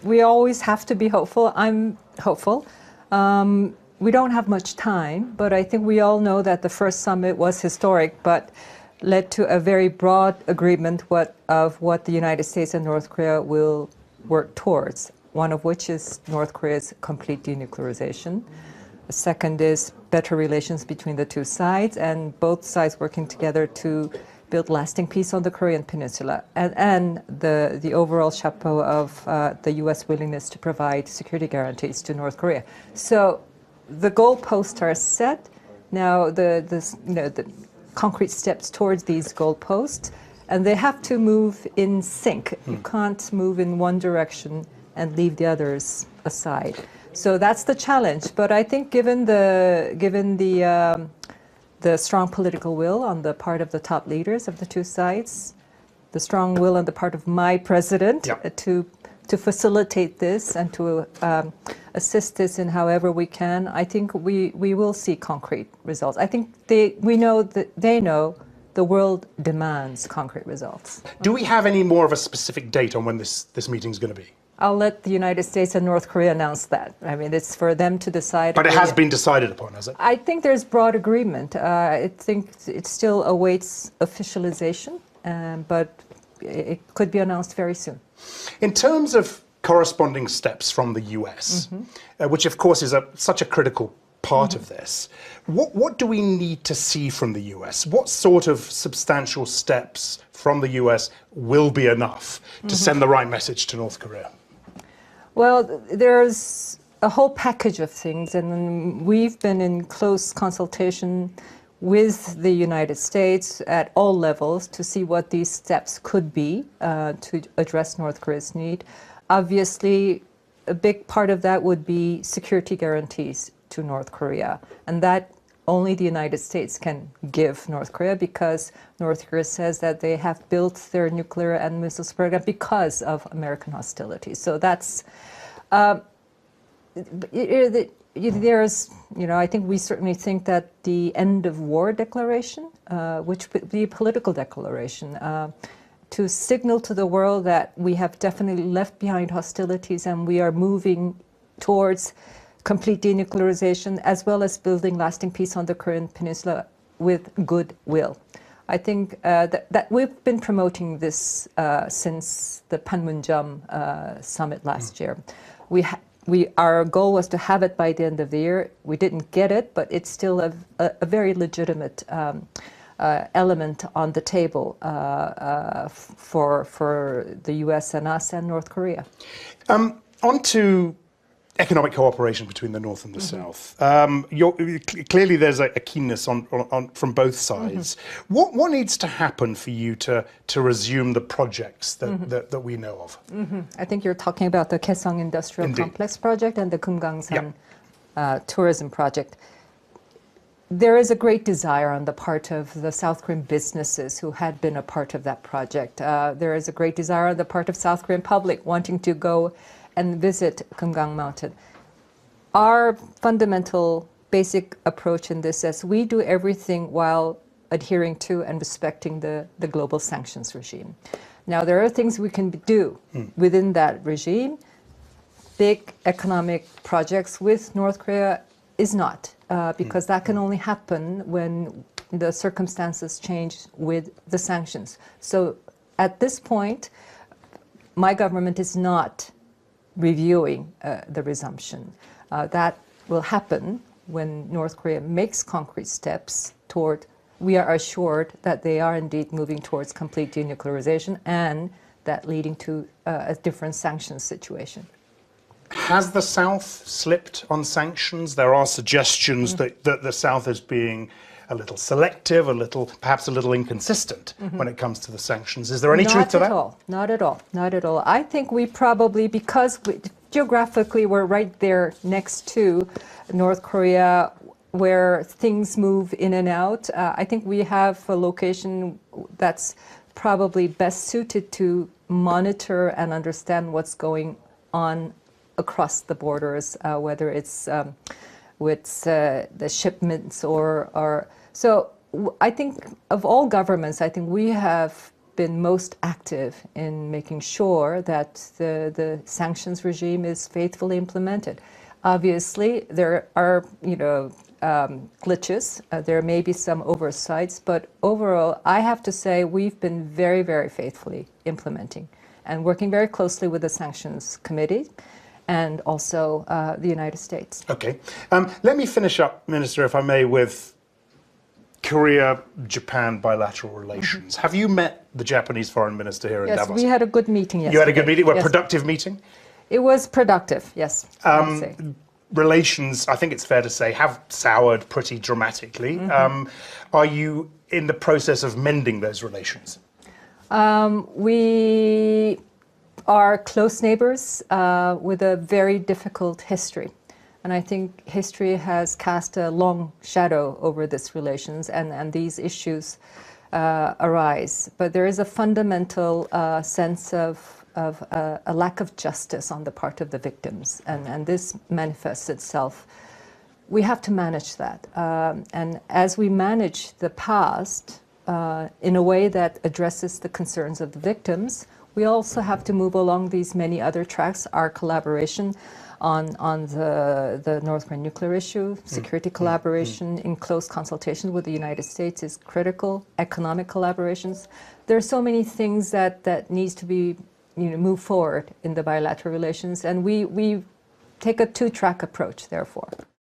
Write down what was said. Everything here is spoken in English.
we always have to be hopeful. I'm hopeful. We don't have much time, but I think we all know that the first summit was historic, but led to a very broad agreement of what the United States and North Korea will work towards, one of which is North Korea's complete denuclearization. The second is better relations between the two sides, and both sides working together to build lasting peace on the Korean Peninsula, and the overall chapeau of the U.S. willingness to provide security guarantees to North Korea. So the goalposts are set. Now the concrete steps towards these goalposts, and they have to move in sync. You can't move in one direction and leave the others aside. So that's the challenge. But I think given the strong political will on the part of the top leaders of the two sides, the strong will on the part of my president to facilitate this and to assist this in however we can, I think we will see concrete results. I think they know the world demands concrete results. Do we have any more of a specific date on when this meeting is going to be? I'll let the United States and North Korea announce that. I mean, it's for them to decide. But it has been decided upon, has it? I think there's broad agreement. I think it still awaits officialization, but it could be announced very soon. In terms of corresponding steps from the US, which of course is such a critical part of this, what do we need to see from the US? What sort of substantial steps from the US will be enough to send the right message to North Korea? Well, there's a whole package of things, and we've been in close consultation with the United States at all levels to see what these steps could be to address North Korea's need. Obviously, a big part of that would be security guarantees to North Korea, and that only the United States can give North Korea, because North Korea says that they have built their nuclear and missiles program because of American hostilities. So that's there's, I think we certainly think that the end of war declaration, which would be a political declaration, to signal to the world that we have definitely left behind hostilities and we are moving towards complete denuclearization, as well as building lasting peace on the Korean Peninsula with goodwill. I think that we've been promoting this since the Panmunjom summit last year. Our goal was to have it by the end of the year. We didn't get it, but it's still a very legitimate element on the table for the U.S. and us and North Korea. On to economic cooperation between the North and the South. Clearly there's a keenness from both sides. What needs to happen for you to resume the projects that we know of? I think you're talking about the Kaesong Industrial Complex project and the Kumgangsan tourism project. There is a great desire on the part of the South Korean businesses who had been a part of that project. There is a great desire on the part of South Korean public wanting to go and visit Kumgang Mountain. Our fundamental basic approach in this is we do everything while adhering to and respecting the global sanctions regime. Now, there are things we can do within that regime. Big economic projects with North Korea is not, because that can only happen when the circumstances change with the sanctions. So at this point, my government is not reviewing the resumption. That will happen when North Korea makes concrete steps toward, we are assured that they are indeed moving towards complete denuclearization and that leading to a different sanctions situation. Has the South slipped on sanctions? There are suggestions that the South is being a little selective, perhaps a little inconsistent when it comes to the sanctions. Is there any truth to that? Not at all. Not at all. I think we probably, because geographically we're right there next to North Korea, where things move in and out, I think we have a location that's probably best suited to monitor and understand what's going on across the borders, whether it's with the shipments or so I think of all governments, I think we have been most active in making sure that the sanctions regime is faithfully implemented. Obviously, there are, glitches. There may be some oversights, but overall, I have to say we've been very, very faithfully implementing and working very closely with the Sanctions Committee and also the United States. Okay. Let me finish up, Minister, if I may, with Korea-Japan bilateral relations. Have you met the Japanese foreign minister here in Davos? Yes, we had a good meeting yesterday. You had a good meeting? A yes. productive meeting? It was productive, yes. I would say. Relations, I think it's fair to say, have soured pretty dramatically. Are you in the process of mending those relations? We are close neighbors with a very difficult history. And I think history has cast a long shadow over this relations, and these issues arise. But there is a fundamental sense of a lack of justice on the part of the victims, and this manifests itself. We have to manage that. And as we manage the past in a way that addresses the concerns of the victims, we also have to move along these many other tracks. Our collaboration on the North Korean nuclear issue, security collaboration in close consultation with the United States is critical, economic collaborations. There are so many things that needs to be move forward in the bilateral relations, and we take a two-track approach, therefore.